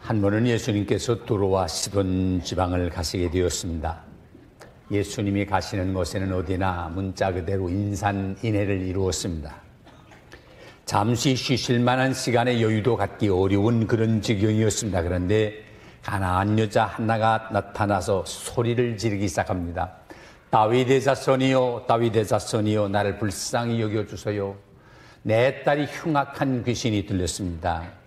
한 번은 예수님께서 두로와 시돈 지방을 가시게 되었습니다. 예수님이 가시는 곳에는 어디나 문자 그대로 인산인해를 이루었습니다. 잠시 쉬실 만한 시간의 여유도 갖기 어려운 그런 지경이었습니다. 그런데 가나안 여자 하나가 나타나서 소리를 지르기 시작합니다. 다윗의 자손이요, 다윗의 자손이요, 나를 불쌍히 여겨주세요. 내 딸이 흉악한 귀신이 들렸습니다.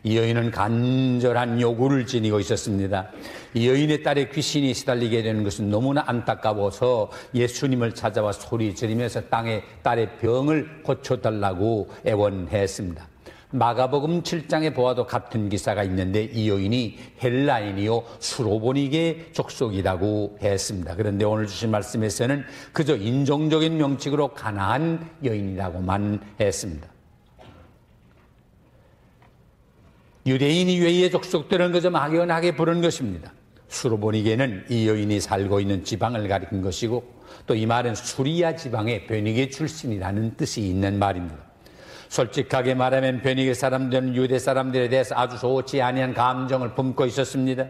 이 여인은 간절한 요구를 지니고 있었습니다. 이 여인의 딸의 귀신이 시달리게 되는 것은 너무나 안타까워서 예수님을 찾아와 소리 지르면서 딸의 병을 고쳐달라고 애원했습니다. 마가복음 7장에 보아도 같은 기사가 있는데 이 여인이 헬라인이요 수로보니게 족속이라고 했습니다. 그런데 오늘 주신 말씀에서는 그저 인종적인 명칭으로 가나안 여인이라고만 했습니다. 유대인 이외의 족속들은 그저 막연하게 부른 것입니다. 수로보니게는 이 여인이 살고 있는 지방을 가리킨 것이고 또 이 말은 수리아 지방의 베니게 출신이라는 뜻이 있는 말입니다. 솔직하게 말하면 베니게 사람들은 유대 사람들에 대해서 아주 좋지 아니한 감정을 품고 있었습니다.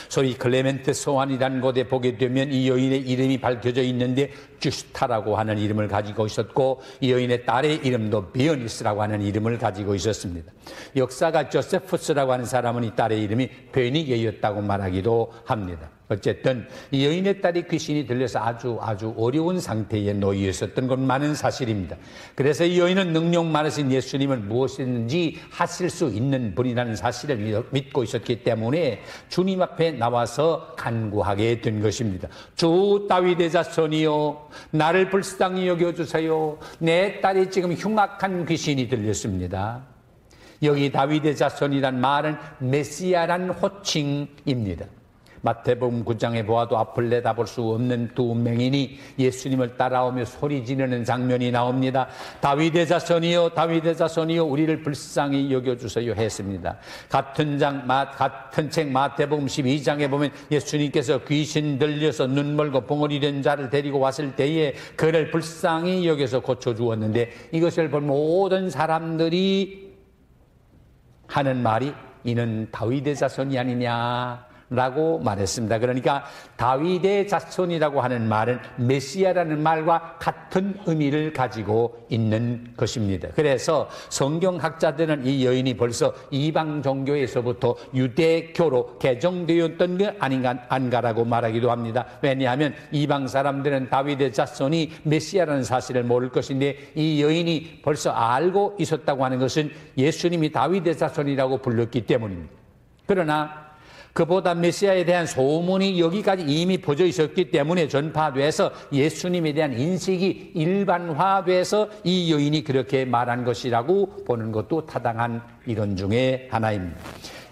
소위 클레멘트 소환이라는 곳에 보게 되면 이 여인의 이름이 밝혀져 있는데 주스타라고 하는 이름을 가지고 있었고 이 여인의 딸의 이름도 비어니스라고 하는 이름을 가지고 있었습니다. 역사가 조세푸스라고 하는 사람은 이 딸의 이름이 베니게였다고 말하기도 합니다. 어쨌든 이 여인의 딸이 귀신이 들려서 아주 어려운 상태에 놓여 있었던 건 많은 사실입니다. 그래서 이 여인은 능력 많으신 예수님을 무엇이든지 하실 수 있는 분이라는 사실을 믿고 있었기 때문에 주님 앞에 나와서 간구하게 된 것입니다. 주 다윗의 자손이요, 나를 불쌍히 여겨주세요. 내 딸이 지금 흉악한 귀신이 들렸습니다. 여기 다윗의 자손이란 말은 메시아란 호칭입니다. 마태복음 9장에 보아도 앞을 내다볼 수 없는 두 맹인이 예수님을 따라오며 소리 지르는 장면이 나옵니다. 다윗의 자손이요, 다윗의 자손이요, 우리를 불쌍히 여겨주세요 했습니다. 같은 책 마태복음 12장에 보면 예수님께서 귀신 들려서 눈 멀고 벙어리 된 자를 데리고 왔을 때에 그를 불쌍히 여겨서 고쳐주었는데 이것을 본 모든 사람들이 하는 말이 이는 다윗의 자손이 아니냐 라고 말했습니다. 그러니까 다윗의 자손이라고 하는 말은 메시아라는 말과 같은 의미를 가지고 있는 것입니다. 그래서 성경학자들은 이 여인이 벌써 이방 종교에서부터 유대교로 개종되었던 게 아닌가라고 말하기도 합니다. 왜냐하면 이방 사람들은 다윗의 자손이 메시아라는 사실을 모를 것인데 이 여인이 벌써 알고 있었다고 하는 것은 예수님이 다윗의 자손이라고 불렀기 때문입니다. 그러나 그보다 메시아에 대한 소문이 여기까지 이미 퍼져 있었기 때문에 전파돼서 예수님에 대한 인식이 일반화돼서 이 여인이 그렇게 말한 것이라고 보는 것도 타당한 이론 중에 하나입니다.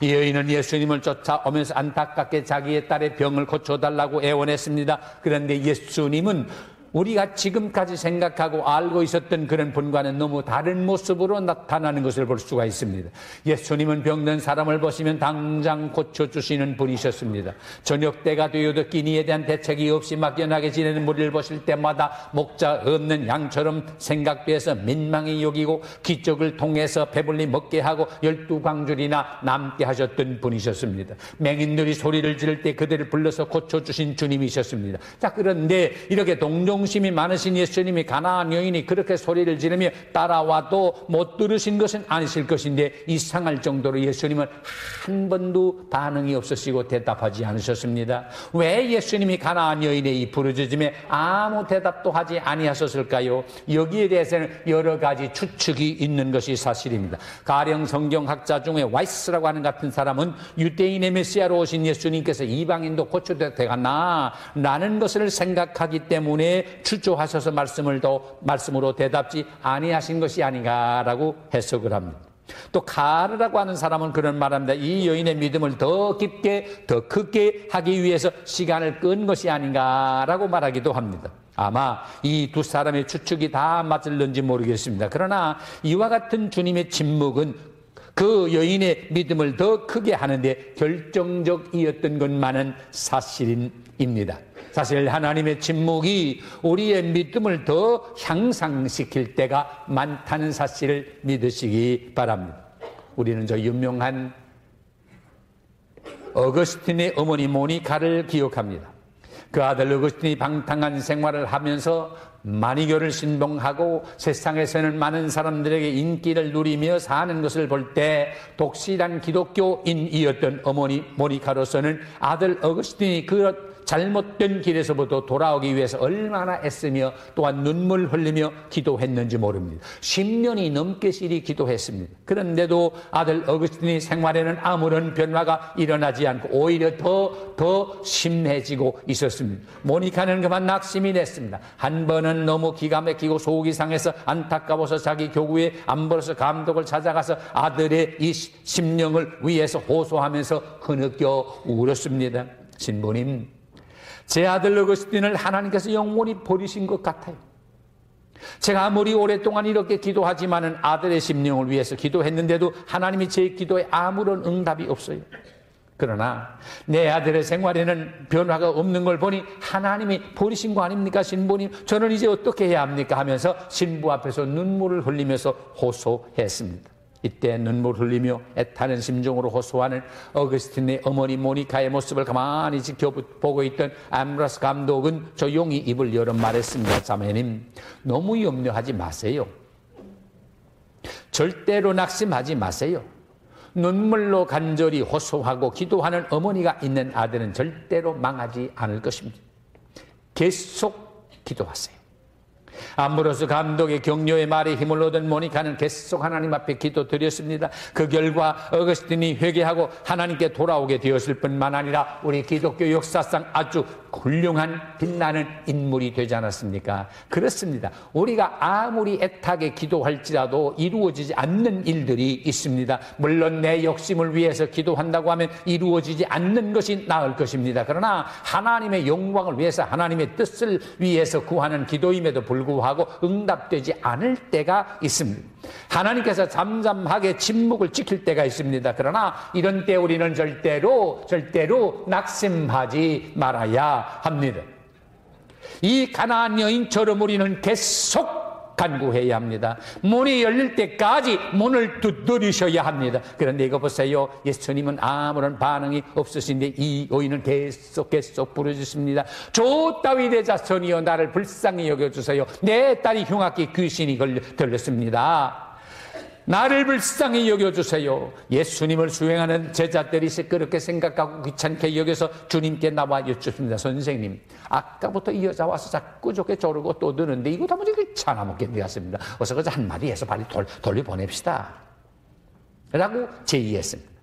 이 여인은 예수님을 쫓아오면서 안타깝게 자기의 딸의 병을 고쳐달라고 애원했습니다. 그런데 예수님은 우리가 지금까지 생각하고 알고 있었던 그런 분과는 너무 다른 모습으로 나타나는 것을 볼 수가 있습니다. 예수님은 병든 사람을 보시면 당장 고쳐주시는 분이셨습니다. 저녁 때가 되어도 끼니에 대한 대책이 없이 막연하게 지내는 무리를 보실 때마다 목자 없는 양처럼 생각돼서 민망히 여기고 기적을 통해서 배불리 먹게 하고 12광줄이나 남게 하셨던 분이셨습니다. 맹인들이 소리를 지를 때 그들을 불러서 고쳐주신 주님이셨습니다. 자, 그런데 이렇게 동정심이 많으신 예수님이 가나안 여인이 그렇게 소리를 지르며 따라와도 못 들으신 것은 아니실 것인데 이상할 정도로 예수님은 한 번도 반응이 없으시고 대답하지 않으셨습니다. 왜 예수님이 가나안 여인의 이 부르짖음에 아무 대답도 하지 아니하셨을까요? 여기에 대해서는 여러 가지 추측이 있는 것이 사실입니다. 가령 성경학자 중에 와이스라고 하는 같은 사람은 유대인의 메시아로 오신 예수님께서 이방인도 고쳐도 되겠나 라는 것을 생각하기 때문에 추조하셔서 말씀으로 대답지 아니하신 것이 아닌가라고 해석을 합니다. 또 카르라고 하는 사람은 그런 말합니다. 이 여인의 믿음을 더 깊게 더 크게 하기 위해서 시간을 끈 것이 아닌가라고 말하기도 합니다. 아마 이 두 사람의 추측이 다 맞을는지 모르겠습니다. 그러나 이와 같은 주님의 침묵은 그 여인의 믿음을 더 크게 하는데 결정적이었던 것만은 사실입니다. 사실 하나님의 침묵이 우리의 믿음을 더 향상시킬 때가 많다는 사실을 믿으시기 바랍니다. 우리는 저 유명한 어거스틴의 어머니 모니카를 기억합니다. 그 아들 어거스틴이 방탕한 생활을 하면서 마니교를 신봉하고 세상에서는 많은 사람들에게 인기를 누리며 사는 것을 볼 때 독실한 기독교인이었던 어머니 모니카로서는 아들 어거스틴이 그 잘못된 길에서부터 돌아오기 위해서 얼마나 애쓰며 또한 눈물 흘리며 기도했는지 모릅니다. 10년이 넘게 시리 기도했습니다. 그런데도 아들 어거스틴의 생활에는 아무런 변화가 일어나지 않고 오히려 더 심해지고 있었습니다. 모니카는 그만 낙심이 됐습니다. 한 번은 너무 기가 막히고 속이 상해서 안타까워서 자기 교구에 안보로서 감독을 찾아가서 아들의 이 심령을 위해서 호소하면서 흐느껴 울었습니다. 신부님, 제 아들 어거스틴을 하나님께서 영원히 버리신 것 같아요. 제가 아무리 오랫동안 이렇게 기도하지만은 아들의 심령을 위해서 기도했는데도 하나님이 제 기도에 아무런 응답이 없어요. 그러나 내 아들의 생활에는 변화가 없는 걸 보니 하나님이 버리신 거 아닙니까, 신부님? 저는 이제 어떻게 해야 합니까? 하면서 신부 앞에서 눈물을 흘리면서 호소했습니다. 이때 눈물 흘리며 애타는 심정으로 호소하는 어거스틴의 어머니 모니카의 모습을 가만히 지켜보고 있던 암브로스 감독은 조용히 입을 열어 말했습니다. 자매님, 너무 염려하지 마세요. 절대로 낙심하지 마세요. 눈물로 간절히 호소하고 기도하는 어머니가 있는 아들은 절대로 망하지 않을 것입니다. 계속 기도하세요. 암브로스 감독의 격려의 말에 힘을 얻은 모니카는 계속 하나님 앞에 기도드렸습니다. 그 결과 어거스틴이 회개하고 하나님께 돌아오게 되었을 뿐만 아니라 우리 기독교 역사상 아주 훌륭한 빛나는 인물이 되지 않았습니까? 그렇습니다. 우리가 아무리 애타게 기도할지라도 이루어지지 않는 일들이 있습니다. 물론 내 욕심을 위해서 기도한다고 하면 이루어지지 않는 것이 나을 것입니다. 그러나 하나님의 영광을 위해서 하나님의 뜻을 위해서 구하는 기도임에도 불구하고 응답되지 않을 때가 있습니다. 하나님께서 잠잠하게 침묵을 지킬 때가 있습니다. 그러나 이런 때 우리는 절대로 낙심하지 말아야 합니다. 이 가나안 여인처럼 우리는 계속 간구해야 합니다. 문이 열릴 때까지 문을 두드리셔야 합니다. 그런데 이거 보세요. 예수님은 아무런 반응이 없으신데 이 여인은 계속 부르짖습니다. 조 다윗의 자손이여 나를 불쌍히 여겨주세요. 내 딸이 흉악히 귀신이 들렸습니다. 나를 불쌍히 여겨주세요. 예수님을 수행하는 제자들이 시끄럽게 생각하고 귀찮게 여겨서 주님께 나와 여쭙습니다. 선생님, 아까부터 이 여자 와서 자꾸 저렇게 조르고 또 드는데 이거 다 뭐지 귀찮아 먹겠네 같습니다. 어서 그저 한마디 해서 빨리 돌려보냅시다 라고 제의했습니다.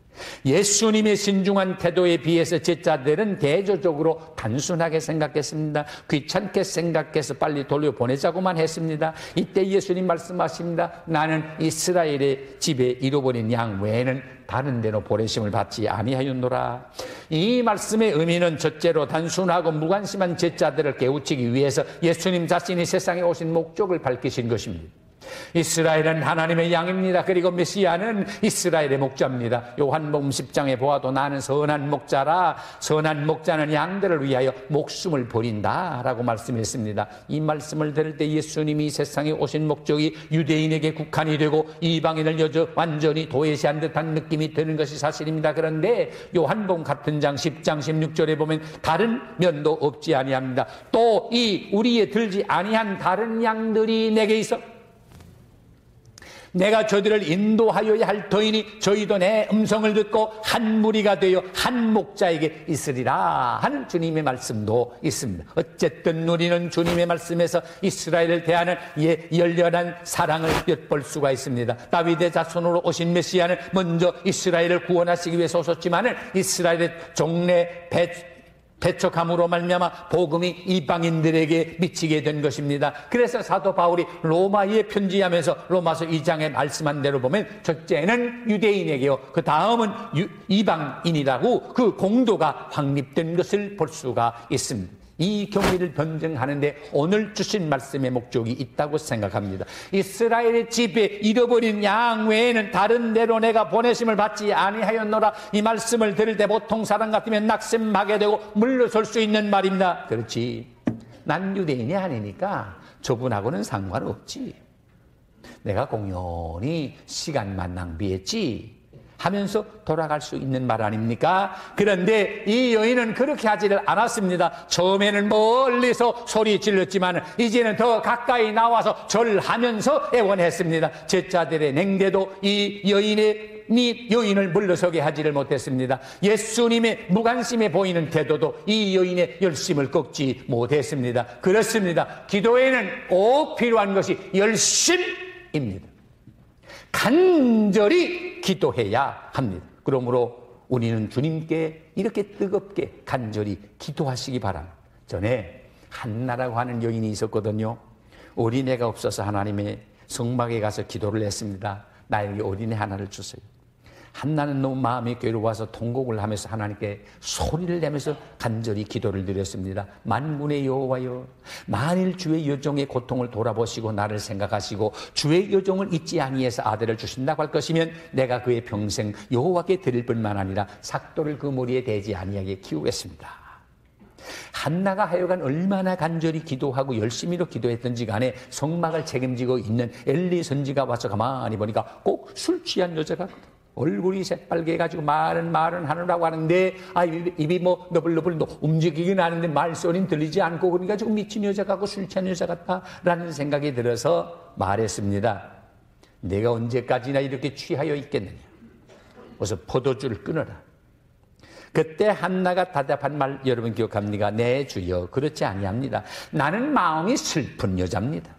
예수님의 신중한 태도에 비해서 제자들은 대조적으로 단순하게 생각했습니다. 귀찮게 생각해서 빨리 돌려보내자고만 했습니다. 이때 예수님 말씀하십니다. 나는 이스라엘의 집에 잃어버린 양 외에는 다른 데로 보내심을 받지 아니하였노라. 이 말씀의 의미는 첫째로 단순하고 무관심한 제자들을 깨우치기 위해서 예수님 자신이 세상에 오신 목적을 밝히신 것입니다. 이스라엘은 하나님의 양입니다. 그리고 메시아는 이스라엘의 목자입니다. 요한복음 10장에 보아도 나는 선한 목자라. 선한 목자는 양들을 위하여 목숨을 버린다 라고 말씀했습니다. 이 말씀을 들을 때 예수님이 세상에 오신 목적이 유대인에게 국한이 되고 이방인을 여저 완전히 도외시한 듯한 느낌이 드는 것이 사실입니다. 그런데 요한복음 같은 장 10장 16절에 보면 다른 면도 없지 아니합니다. 또 이 우리에 들지 아니한 다른 양들이 내게 있어 내가 저들을 인도하여야 할 터이니 저희도 내 음성을 듣고 한 무리가 되어 한 목자에게 있으리라 하는 주님의 말씀도 있습니다. 어쨌든 우리는 주님의 말씀에서 이스라엘을 대하는 열렬한 사랑을 엿볼 수가 있습니다. 다윗의 자손으로 오신 메시아는 먼저 이스라엘을 구원하시기 위해서 오셨지만은 이스라엘의 종래 배척함으로 말미암아 복음이 이방인들에게 미치게 된 것입니다. 그래서 사도 바울이 로마에 편지하면서 로마서 2장에 말씀한 대로 보면 첫째는 유대인에게요, 그 다음은 이방인이라고 그 공도가 확립된 것을 볼 수가 있습니다. 이 경위를 변증하는데 오늘 주신 말씀의 목적이 있다고 생각합니다. 이스라엘의 집에 잃어버린 양 외에는 다른 데로 내가 보내심을 받지 아니하였노라. 이 말씀을 들을 때 보통 사람 같으면 낙심하게 되고 물러설 수 있는 말입니다. 그렇지, 난 유대인이 아니니까 저분하고는 상관없지, 내가 공연히 시간만 낭비했지 하면서 돌아갈 수 있는 말 아닙니까? 그런데 이 여인은 그렇게 하지를 않았습니다. 처음에는 멀리서 소리 질렀지만 이제는 더 가까이 나와서 절하면서 애원했습니다. 제자들의 냉대도 이 여인을 물러서게 하지를 못했습니다. 예수님의 무관심해 보이는 태도도 이 여인의 열심을 꺾지 못했습니다. 그렇습니다. 기도에는 꼭 필요한 것이 열심입니다. 간절히 기도해야 합니다. 그러므로 우리는 주님께 이렇게 뜨겁게 간절히 기도하시기 바랍니다. 전에 한나라고 하는 여인이 있었거든요. 어린애가 없어서 하나님의 성막에 가서 기도를 했습니다. 나에게 어린애 하나를 주세요. 한나는 너무 마음이 괴로워서 통곡을 하면서 하나님께 소리를 내면서 간절히 기도를 드렸습니다. 만군의 여호와여, 만일 주의 여종의 고통을 돌아보시고 나를 생각하시고 주의 여종을 잊지 아니해서 아들을 주신다고 할 것이면 내가 그의 평생 여호와께 드릴 뿐만 아니라 삭도를 그 머리에 대지 아니하게 키우겠습니다. 한나가 하여간 얼마나 간절히 기도하고 열심히로 기도했던지 간에 성막을 책임지고 있는 엘리 선지가 와서 가만히 보니까 꼭 술 취한 여자가 얼굴이 새빨개 가지고 말은 하느라고 하는데 입이 뭐 너블너블 움직이긴 하는데 말소리는 들리지 않고 그러니까 지금 미친 여자 같고 술 취한 여자 같다라는 생각이 들어서 말했습니다. 내가 언제까지나 이렇게 취하여 있겠느냐. 어서 포도주를 끊어라. 그때 한나가 대답한 말 여러분 기억합니까? 네 주여 그렇지 아니합니다. 나는 마음이 슬픈 여자입니다.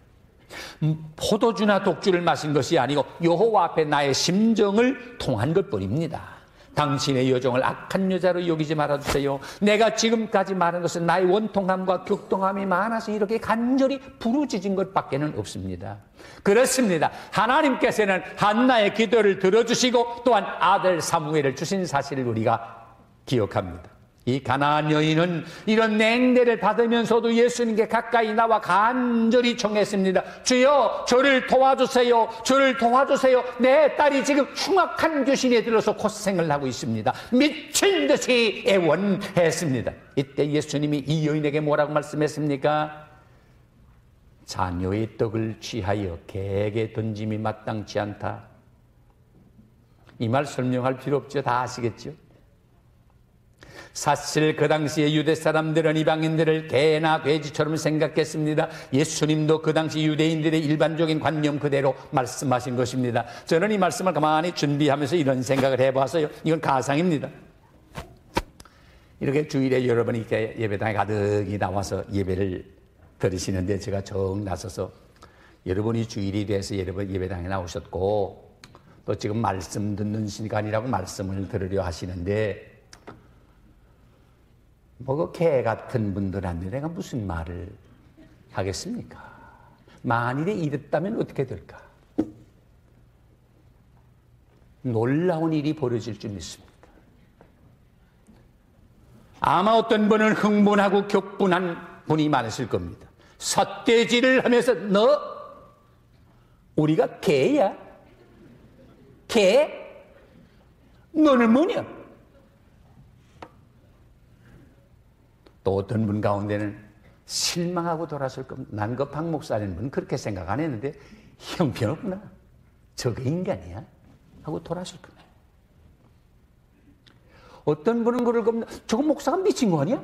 포도주나 독주를 마신 것이 아니고 여호와 앞에 나의 심정을 통한 것뿐입니다. 당신의 여종을 악한 여자로 여기지 말아주세요. 내가 지금까지 말한 것은 나의 원통함과 격동함이 많아서 이렇게 간절히 부르짖은 것밖에는 없습니다. 그렇습니다. 하나님께서는 한나의 기도를 들어주시고 또한 아들 사무엘을 주신 사실을 우리가 기억합니다. 이 가나안 여인은 이런 냉대를 받으면서도 예수님께 가까이 나와 간절히 청했습니다. 주여 저를 도와주세요. 저를 도와주세요. 내 딸이 지금 흉악한 귀신에 들어서 고생을 하고 있습니다. 미친 듯이 애원했습니다. 이때 예수님이 이 여인에게 뭐라고 말씀했습니까? 자녀의 떡을 취하여 개에게 던짐이 마땅치 않다. 이 말 설명할 필요 없죠. 다 아시겠죠? 사실 그 당시에 유대 사람들은 이방인들을 개나 돼지처럼 생각했습니다. 예수님도 그 당시 유대인들의 일반적인 관념 그대로 말씀하신 것입니다. 저는 이 말씀을 가만히 준비하면서 이런 생각을 해봤어요. 이건 가상입니다. 이렇게 주일에 여러분이 이렇게 예배당에 가득히 나와서 예배를 들으시는데 제가 정 나서서 여러분이 주일이 돼서 여러분 예배당에 나오셨고 또 지금 말씀 듣는 시간이라고 말씀을 들으려 하시는데 뭐 그 개 같은 분들한테 내가 무슨 말을 하겠습니까? 만일에 이랬다면 어떻게 될까? 놀라운 일이 벌어질 줄 믿습니다. 아마 어떤 분은 흥분하고 격분한 분이 많으실 겁니다. 삿대질을 하면서 너 우리가 개야? 개? 너는 뭐냐? 또 어떤 분 가운데는 실망하고 돌아설 겁니다. 난 그 박 목사라는 분은 그렇게 생각 안 했는데 형편없구나. 저게 인간이야? 하고 돌아설 겁니다. 어떤 분은 그럴 겁니다. 저거 목사가 미친 거 아니야?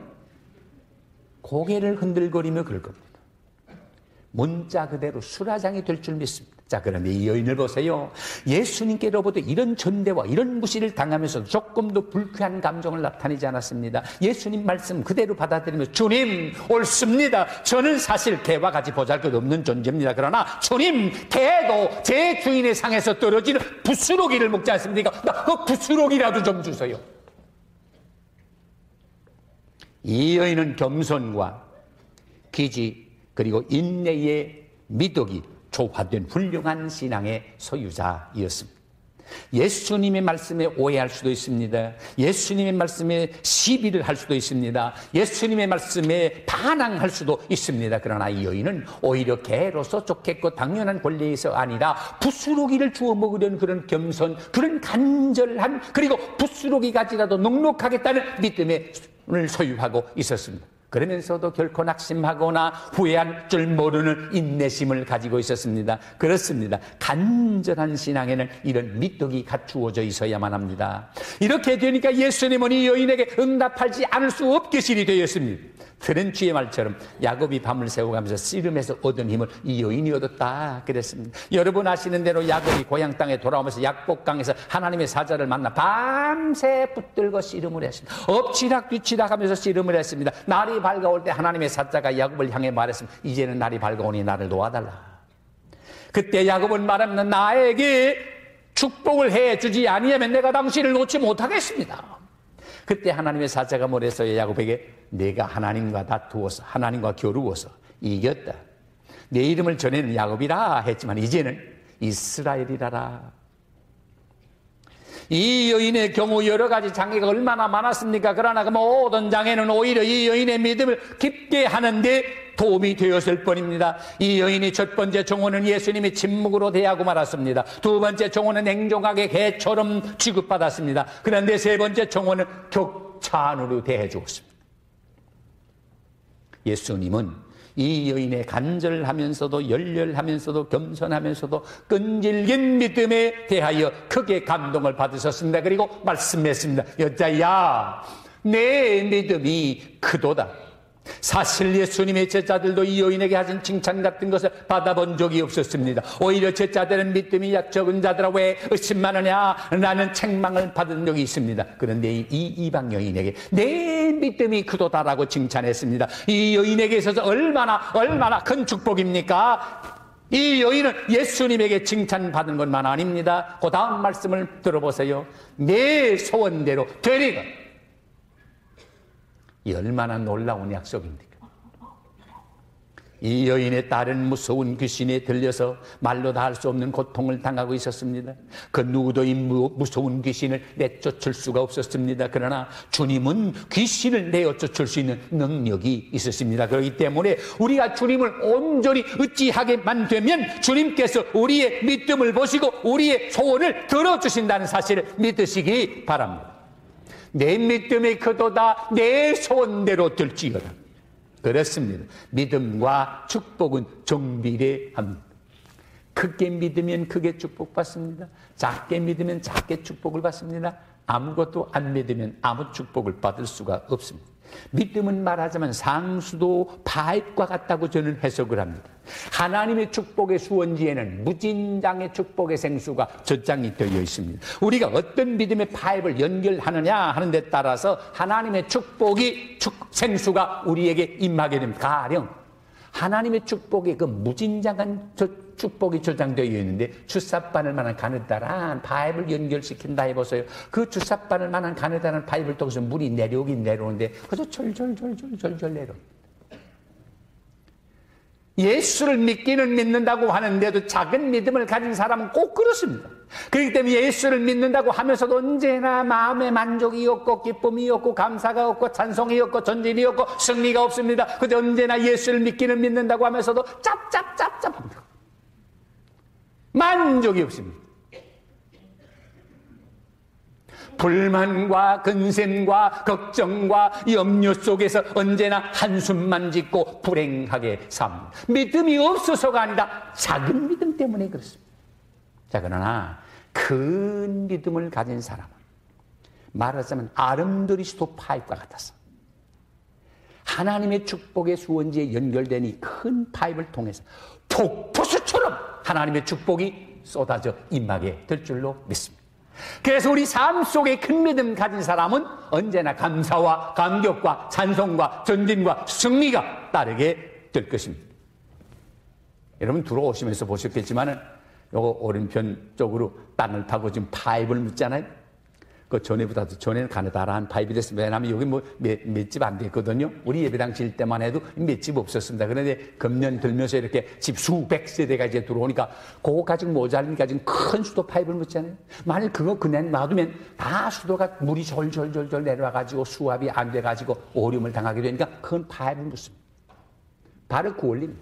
고개를 흔들거리며 그럴 겁니다. 문자 그대로 수라장이 될 줄 믿습니다. 자, 그런데 이 여인을 보세요. 예수님께로부터 이런 전대와 이런 무시를 당하면서 조금도 불쾌한 감정을 나타내지 않았습니다. 예수님 말씀 그대로 받아들이며 주님 옳습니다. 저는 사실 개와 같이 보잘것없는 존재입니다. 그러나 주님 개도 제 주인의 상에서 떨어지는 부스러기를 먹지 않습니까? 나 그 부스러기라도 좀 주세요. 이 여인은 겸손과 기지 그리고 인내의 미덕이 조화된 훌륭한 신앙의 소유자였습니다. 예수님의 말씀에 오해할 수도 있습니다. 예수님의 말씀에 시비를 할 수도 있습니다. 예수님의 말씀에 반항할 수도 있습니다. 그러나 이 여인은 오히려 개로서 좋겠고 당연한 권리에서 아니라 부스러기를 주워 먹으려는 그런 겸손, 그런 간절한 그리고 부스러기까지라도 넉넉하겠다는 믿음을 소유하고 있었습니다. 그러면서도 결코 낙심하거나 후회할 줄 모르는 인내심을 가지고 있었습니다. 그렇습니다. 간절한 신앙에는 이런 미덕이 갖추어져 있어야만 합니다. 이렇게 되니까 예수님은 이 여인에게 응답하지 않을 수 없게 실이 되었습니다. 들은 주의 말처럼 야곱이 밤을 새워가면서 씨름해서 얻은 힘을 이 여인이 얻었다 그랬습니다. 여러분 아시는 대로 야곱이 고향 땅에 돌아오면서 약복강에서 하나님의 사자를 만나 밤새 붙들고 씨름을 했습니다. 엎치락 뒤치락 하면서 씨름을 했습니다. 날이 밝아올 때 하나님의 사자가 야곱을 향해 말했습니다. 이제는 날이 밝아오니 나를 도와달라. 그때 야곱은 말합니다. 나에게 축복을 해주지 아니하면 내가 당신을 놓지 못하겠습니다. 그때 하나님의 사자가 뭐랬어요? 야곱에게 내가 하나님과 다투어서 하나님과 겨루어서 이겼다. 내 이름을 전에는 야곱이라 했지만 이제는 이스라엘이라라. 이 여인의 경우 여러 가지 장애가 얼마나 많았습니까? 그러나 그 모든 장애는 오히려 이 여인의 믿음을 깊게 하는데 도움이 되었을 뿐입니다. 이 여인이 첫 번째 종언은 예수님이 침묵으로 대하고 말았습니다. 두 번째 종언은 냉정하게 개처럼 취급받았습니다. 그런데 세 번째 종언은 격찬으로 대해 주었습니다. 예수님은 이 여인의 간절하면서도 열렬하면서도 겸손하면서도 끈질긴 믿음에 대하여 크게 감동을 받으셨습니다. 그리고 말씀했습니다. 여자야, 내 믿음이 크도다. 사실 예수님의 제자들도 이 여인에게 하신 칭찬 같은 것을 받아본 적이 없었습니다. 오히려 제자들은 믿음이 적은 자들아 왜 의심하느냐 라는 책망을 받은 적이 있습니다. 그런데 이 이방 여인에게 내 믿음이 크도다라고 칭찬했습니다. 이 여인에게 있어서 얼마나 큰 축복입니까? 이 여인은 예수님에게 칭찬받은 것만 아닙니다. 그 다음 말씀을 들어보세요. 내 소원대로 되리라. 이 얼마나 놀라운 약속입니까? 이 여인의 딸은 무서운 귀신에 들려서 말로 다 할 수 없는 고통을 당하고 있었습니다. 그 누구도 이 무서운 귀신을 내쫓을 수가 없었습니다. 그러나 주님은 귀신을 내쫓을 수 있는 능력이 있으십니다. 그렇기 때문에 우리가 주님을 온전히 의지하게만 되면 주님께서 우리의 믿음을 보시고 우리의 소원을 들어주신다는 사실을 믿으시기 바랍니다. 내 믿음이 크도다 내 소원대로 될지어다. 그렇습니다. 믿음과 축복은 정비례합니다. 크게 믿으면 크게 축복받습니다. 작게 믿으면 작게 축복을 받습니다. 아무것도 안 믿으면 아무 축복을 받을 수가 없습니다. 믿음은 말하자면 상수도 파입과 같다고 저는 해석을 합니다. 하나님의 축복의 수원지에는 무진장의 축복의 생수가 저장이 되어 있습니다. 우리가 어떤 믿음의 파입을 연결하느냐 하는 데 따라서 하나님의 축복이 생수가 우리에게 임하게 됩니다. 가령 하나님의 축복에 그 무진장한 축복이 저장되어 있는데 주사바늘 만한 가느다란 파이프를 연결시킨다 해보세요. 그 주사바늘 만한 가느다란 파이프를 통해서 물이 내려오긴 내려오는데 그저 절절절절절절 내려옵니다. 예수를 믿기는 믿는다고 하는데도 작은 믿음을 가진 사람은 꼭 그렇습니다. 그렇기 때문에 예수를 믿는다고 하면서도 언제나 마음의 만족이 없고 기쁨이 없고 감사가 없고 찬송이 없고 전진이 없고 승리가 없습니다. 그저 언제나 예수를 믿기는 믿는다고 하면서도 짭짭짭짭합니다. 만족이 없습니다. 불만과 근심과 걱정과 염려 속에서 언제나 한숨만 짓고 불행하게 삽니다. 믿음이 없어서가 아니라 작은 믿음 때문에 그렇습니다. 자, 그러나 큰 믿음을 가진 사람은 말하자면 아름드리스도 파이프와 같아서 하나님의 축복의 수원지에 연결된 이 큰 파이프를 통해서 폭포수처럼 하나님의 축복이 쏟아져 임하게 될 줄로 믿습니다. 그래서 우리 삶 속에 큰 믿음 가진 사람은 언제나 감사와 감격과 찬송과 전진과 승리가 따르게 될 것입니다. 여러분 들어오시면서 보셨겠지만은 요거 오른편 쪽으로 땅을 파고 지금 파이프를 묻잖아요. 그 전에보다도 전에는 가느다란 파이프이 됐습니다. 왜냐하면 여기 뭐 몇 집 안 됐거든요. 우리 예배당 질 때만 해도 몇 집 없었습니다. 그런데 금년 들면서 이렇게 집 수백 세대가 이제 들어오니까 그거 가지고 모자르니까 지금 큰 수도 파이프를 묻잖아요. 만일 그거 그냥 놔두면 다 수도가 물이 졸졸졸졸 내려와가지고 수압이 안 돼가지고 오염을 당하게 되니까 큰 파이프를 묻습니다. 바로 그 원리입니다.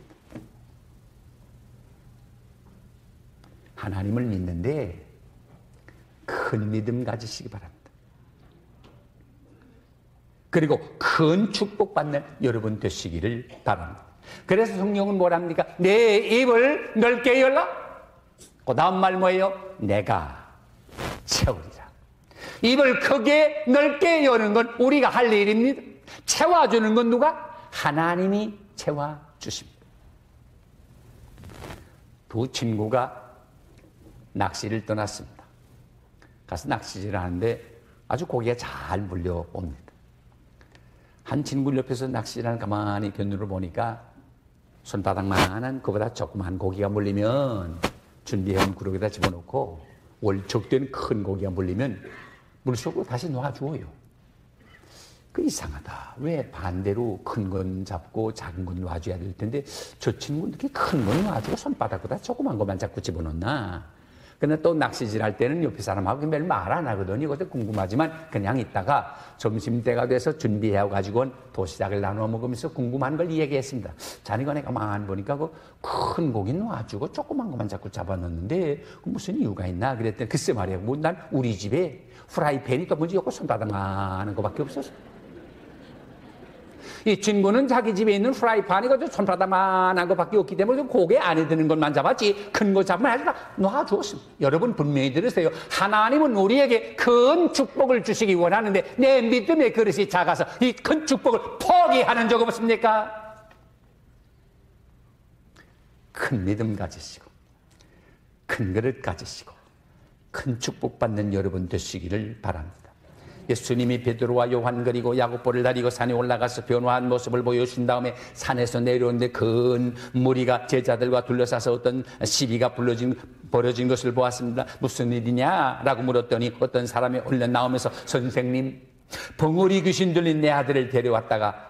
하나님을 믿는데 큰 믿음 가지시기 바랍니다. 그리고 큰 축복받는 여러분 되시기를 바랍니다. 그래서 성령은 뭐랍니까? 내 입을 넓게 열라. 그 다음 말 뭐예요? 내가 채우리라. 입을 크게 넓게 여는 건 우리가 할 일입니다. 채워주는 건 누가? 하나님이 채워주십니다. 두 친구가 낚시를 떠났습니다. 가서 낚시질을 하는데 아주 고기가 잘 물려옵니다. 한 친구 옆에서 낚시를 하는 가만히 견눈으로 보니까 손바닥만한 그보다 조그만 고기가 물리면 준비해온 구르기에다 집어넣고 월척된 큰 고기가 물리면 물속으로 다시 놔주어요. 그 이상하다. 왜 반대로 큰 건 잡고 작은 건 놔줘야 될 텐데 저 친구는 이렇게 큰 건 놔주고 손바닥보다 조그만 것만 자꾸 집어넣나. 근데 또 낚시질 할 때는 옆에 사람하고 매일 말 안 하거든요. 그것도 궁금하지만 그냥 있다가 점심때가 돼서 준비해가지고 도시락을 나눠 먹으면서 궁금한 걸 이야기했습니다. 자네가 내가 가만 보니까 그 큰 고기 놔주고 조그만 것만 자꾸 잡아넣는데 무슨 이유가 있나? 그랬더니 글쎄 말이야. 뭐 난 우리 집에 프라이팬이 또 뭔지 없고 손바닥만한 거밖에 없었어. 이 친구는 자기 집에 있는 프라이팬이 손바닥만한 것밖에 없기 때문에 고개 안에 드는 것만 잡았지 큰 거 잡으면 아주 놔주었습니다. 여러분 분명히 들으세요. 하나님은 우리에게 큰 축복을 주시기 원하는데 내 믿음의 그릇이 작아서 이 큰 축복을 포기하는 적 없습니까? 큰 믿음 가지시고 큰 그릇 가지시고 큰 축복받는 여러분 되시기를 바랍니다. 예수님이 베드로와 요한 그리고 야고보를 데리고 산에 올라가서 변화한 모습을 보여주신 다음에 산에서 내려오는데 큰 무리가 제자들과 둘러싸서 어떤 시비가 벌어진 것을 보았습니다. 무슨 일이냐라고 물었더니 어떤 사람이 얼른 나오면서 선생님, 벙어리 귀신 들린 내 아들을 데려왔다가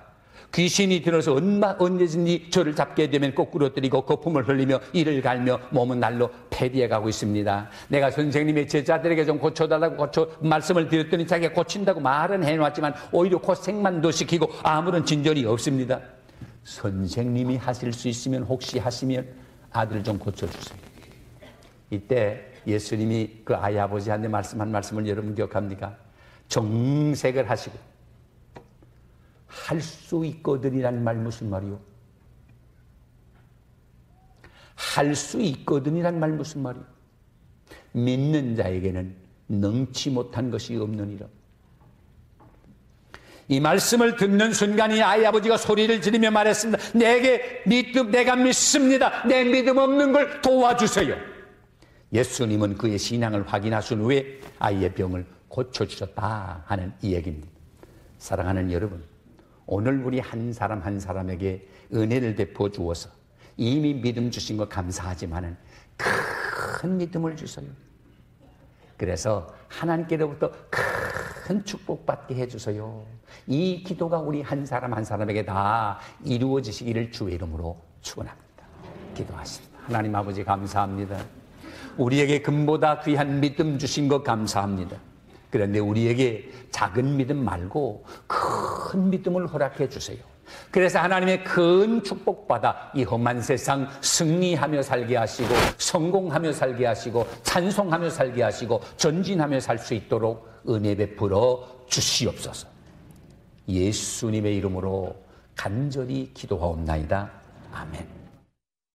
귀신이 들어서 언제든지 저를 잡게 되면 거꾸로뜨리고 거품을 흘리며 이를 갈며 몸은 날로 폐비해가고 있습니다. 내가 선생님의 제자들에게 좀 고쳐달라고 말씀을 드렸더니 자기가 고친다고 말은 해놨지만 오히려 고생만 더 시키고 아무런 진전이 없습니다. 선생님이 하실 수 있으면 혹시 하시면 아들 좀 고쳐주세요. 이때 예수님이 그 아이 아버지한테 말씀한 말씀을 여러분 기억합니까? 정색을 하시고 할 수 있거든이란 말 무슨 말이요? 할 수 있거든이란 말 무슨 말이요? 믿는 자에게는 능치 못한 것이 없느니라. 이 말씀을 듣는 순간 이 아이 아버지가 소리를 지르며 말했습니다. 내가 믿습니다. 내 믿음 없는 걸 도와주세요. 예수님은 그의 신앙을 확인하신 후에 아이의 병을 고쳐주셨다 하는 이 얘기입니다. 사랑하는 여러분, 오늘 우리 한 사람 한 사람에게 은혜를 베풀어 주어서 이미 믿음 주신 거 감사하지만은 큰 믿음을 주세요. 그래서 하나님께로부터 큰 축복받게 해주세요. 이 기도가 우리 한 사람 한 사람에게 다 이루어지시기를 주의 이름으로 축원합니다. 기도하십니다. 하나님 아버지 감사합니다. 우리에게 금보다 귀한 믿음 주신 거 감사합니다. 그런데 우리에게 작은 믿음 말고 큰 믿음을 허락해 주세요. 그래서 하나님의 큰 축복받아 이 험한 세상 승리하며 살게 하시고 성공하며 살게 하시고 찬송하며 살게 하시고 전진하며 살 수 있도록 은혜 베풀어 주시옵소서. 예수님의 이름으로 간절히 기도하옵나이다. 아멘.